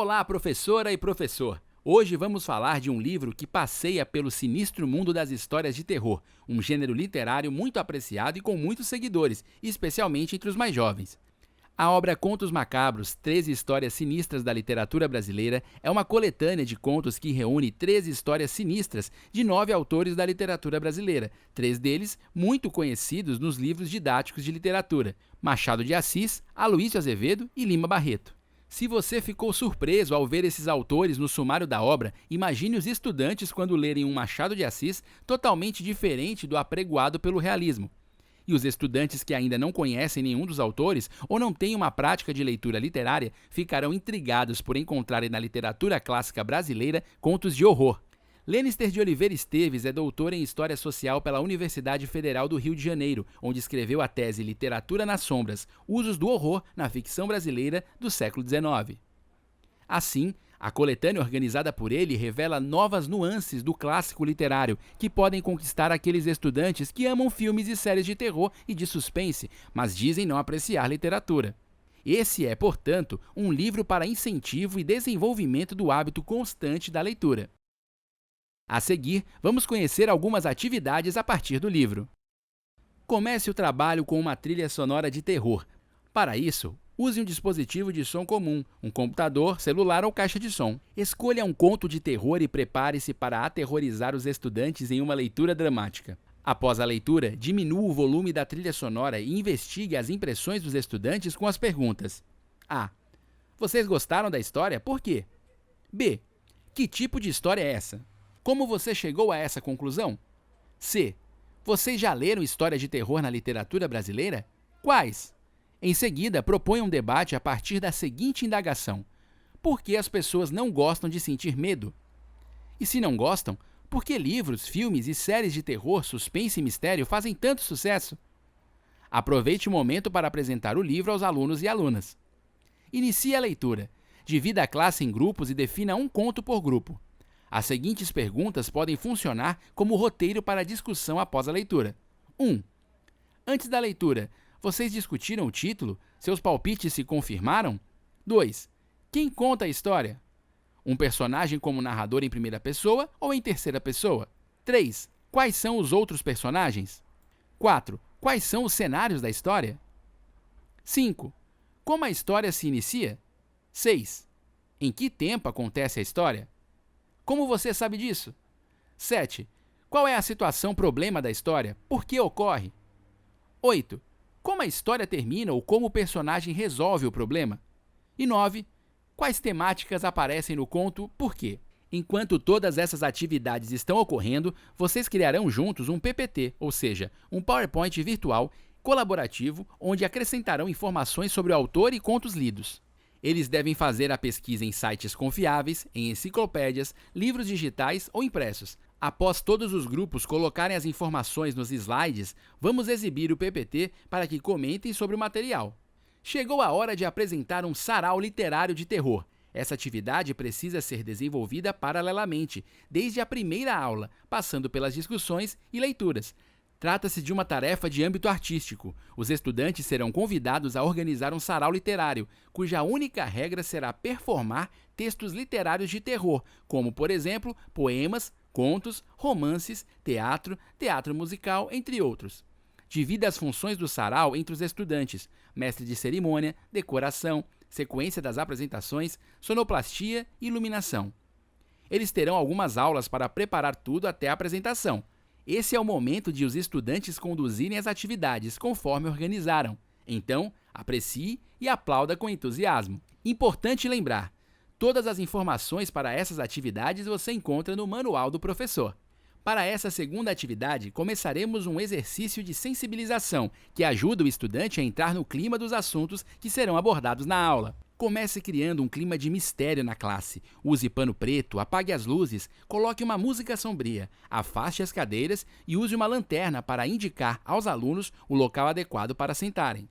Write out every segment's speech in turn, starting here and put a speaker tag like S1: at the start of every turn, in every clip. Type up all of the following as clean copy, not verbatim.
S1: Olá, professora e professor! Hoje vamos falar de um livro que passeia pelo sinistro mundo das histórias de terror, um gênero literário muito apreciado e com muitos seguidores, especialmente entre os mais jovens. A obra Contos Macabros, 13 histórias sinistras da literatura brasileira, é uma coletânea de contos que reúne 13 histórias sinistras de 9 autores da literatura brasileira, 3 deles muito conhecidos nos livros didáticos de literatura: Machado de Assis, Aloísio Azevedo e Lima Barreto. Se você ficou surpreso ao ver esses autores no sumário da obra, imagine os estudantes quando lerem um Machado de Assis totalmente diferente do apregoado pelo realismo. E os estudantes que ainda não conhecem nenhum dos autores ou não têm uma prática de leitura literária ficarão intrigados por encontrarem na literatura clássica brasileira contos de horror. Lenister de Oliveira Esteves é doutor em História Social pela Universidade Federal do Rio de Janeiro, onde escreveu a tese Literatura nas Sombras, Usos do Horror na Ficção Brasileira do século XIX. Assim, a coletânea organizada por ele revela novas nuances do clássico literário que podem conquistar aqueles estudantes que amam filmes e séries de terror e de suspense, mas dizem não apreciar literatura. Esse é, portanto, um livro para incentivo e desenvolvimento do hábito constante da leitura. A seguir, vamos conhecer algumas atividades a partir do livro. Comece o trabalho com uma trilha sonora de terror. Para isso, use um dispositivo de som comum, um computador, celular ou caixa de som. Escolha um conto de terror e prepare-se para aterrorizar os estudantes em uma leitura dramática. Após a leitura, diminua o volume da trilha sonora e investigue as impressões dos estudantes com as perguntas: A. Vocês gostaram da história? Por quê? B. Que tipo de história é essa? Como você chegou a essa conclusão? C. Vocês já leram histórias de terror na literatura brasileira? Quais? Em seguida, proponha um debate a partir da seguinte indagação: por que as pessoas não gostam de sentir medo? E se não gostam, por que livros, filmes e séries de terror, suspense e mistério fazem tanto sucesso? Aproveite o momento para apresentar o livro aos alunos e alunas. Inicie a leitura. Divida a classe em grupos e defina um conto por grupo. As seguintes perguntas podem funcionar como roteiro para a discussão após a leitura. 1. Antes da leitura, vocês discutiram o título? Seus palpites se confirmaram? 2. Quem conta a história? Um personagem como narrador em primeira pessoa ou em terceira pessoa? 3. Quais são os outros personagens? 4. Quais são os cenários da história? 5. Como a história se inicia? 6. Em que tempo acontece a história? Como você sabe disso? 7. Qual é a situação problema da história? Por que ocorre? 8. Como a história termina ou como o personagem resolve o problema? E 9. Quais temáticas aparecem no conto? Por quê? Enquanto todas essas atividades estão ocorrendo, vocês criarão juntos um PPT, ou seja, um PowerPoint virtual colaborativo, onde acrescentarão informações sobre o autor e contos lidos. Eles devem fazer a pesquisa em sites confiáveis, em enciclopédias, livros digitais ou impressos. Após todos os grupos colocarem as informações nos slides, vamos exibir o PPT para que comentem sobre o material. Chegou a hora de apresentar um sarau literário de terror. Essa atividade precisa ser desenvolvida paralelamente, desde a primeira aula, passando pelas discussões e leituras. Trata-se de uma tarefa de âmbito artístico. Os estudantes serão convidados a organizar um sarau literário, cuja única regra será performar textos literários de terror, como, por exemplo, poemas, contos, romances, teatro, teatro musical, entre outros. Divida as funções do sarau entre os estudantes: mestre de cerimônia, decoração, sequência das apresentações, sonoplastia e iluminação. Eles terão algumas aulas para preparar tudo até a apresentação. Esse é o momento de os estudantes conduzirem as atividades conforme organizaram. Então, aprecie e aplauda com entusiasmo. Importante lembrar: todas as informações para essas atividades você encontra no manual do professor. Para essa segunda atividade, começaremos um exercício de sensibilização que ajuda o estudante a entrar no clima dos assuntos que serão abordados na aula. Comece criando um clima de mistério na classe. Use pano preto, apague as luzes, coloque uma música sombria, afaste as cadeiras e use uma lanterna para indicar aos alunos o local adequado para sentarem.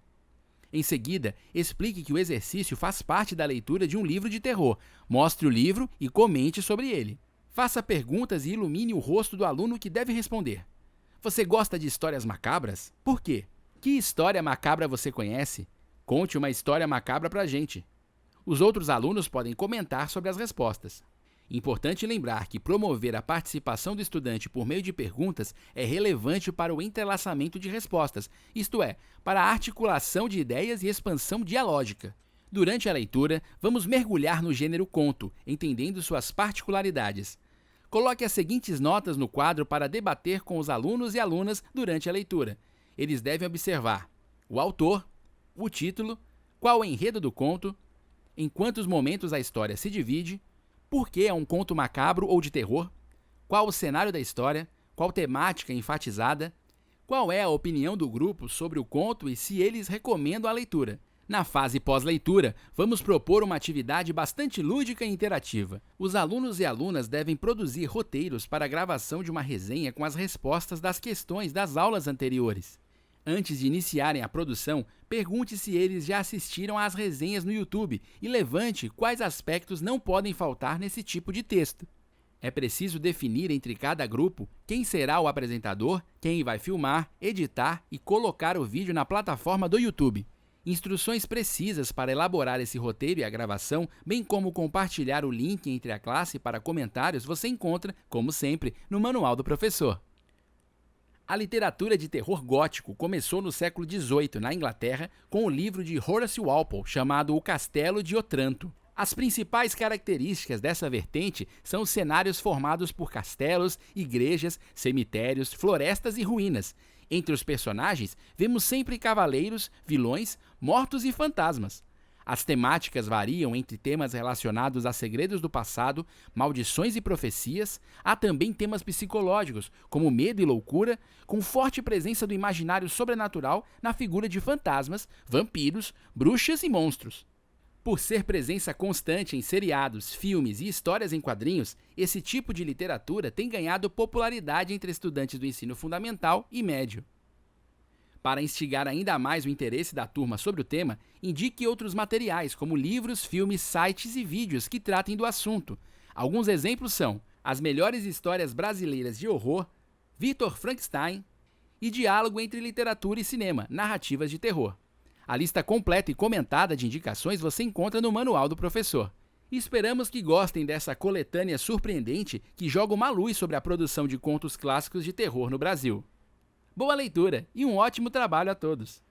S1: Em seguida, explique que o exercício faz parte da leitura de um livro de terror. Mostre o livro e comente sobre ele. Faça perguntas e ilumine o rosto do aluno que deve responder. Você gosta de histórias macabras? Por quê? Que história macabra você conhece? Conte uma história macabra pra gente. Os outros alunos podem comentar sobre as respostas. Importante lembrar que promover a participação do estudante por meio de perguntas é relevante para o entrelaçamento de respostas, isto é, para a articulação de ideias e expansão dialógica. Durante a leitura, vamos mergulhar no gênero conto, entendendo suas particularidades. Coloque as seguintes notas no quadro para debater com os alunos e alunas durante a leitura. Eles devem observar o autor, o título, qual o enredo do conto, em quantos momentos a história se divide, por que é um conto macabro ou de terror, qual o cenário da história, qual temática enfatizada, qual é a opinião do grupo sobre o conto e se eles recomendam a leitura. Na fase pós-leitura, vamos propor uma atividade bastante lúdica e interativa. Os alunos e alunas devem produzir roteiros para a gravação de uma resenha com as respostas das questões das aulas anteriores. Antes de iniciarem a produção, pergunte se eles já assistiram às resenhas no YouTube e levante quais aspectos não podem faltar nesse tipo de texto. É preciso definir entre cada grupo quem será o apresentador, quem vai filmar, editar e colocar o vídeo na plataforma do YouTube. Instruções precisas para elaborar esse roteiro e a gravação, bem como compartilhar o link entre a classe para comentários, você encontra, como sempre, no Manual do Professor. A literatura de terror gótico começou no século XVIII, na Inglaterra, com o livro de Horace Walpole, chamado O Castelo de Otranto. As principais características dessa vertente são os cenários formados por castelos, igrejas, cemitérios, florestas e ruínas. Entre os personagens, vemos sempre cavaleiros, vilões, mortos e fantasmas. As temáticas variam entre temas relacionados a segredos do passado, maldições e profecias. Há também temas psicológicos, como medo e loucura, com forte presença do imaginário sobrenatural na figura de fantasmas, vampiros, bruxas e monstros. Por ser presença constante em seriados, filmes e histórias em quadrinhos, esse tipo de literatura tem ganhado popularidade entre estudantes do ensino fundamental e médio. Para instigar ainda mais o interesse da turma sobre o tema, indique outros materiais, como livros, filmes, sites e vídeos que tratem do assunto. Alguns exemplos são As Melhores Histórias Brasileiras de Horror, Victor Frankenstein e Diálogo entre Literatura e Cinema, Narrativas de Terror. A lista completa e comentada de indicações você encontra no Manual do Professor. Esperamos que gostem dessa coletânea surpreendente que joga uma luz sobre a produção de contos clássicos de terror no Brasil. Boa leitura e um ótimo trabalho a todos!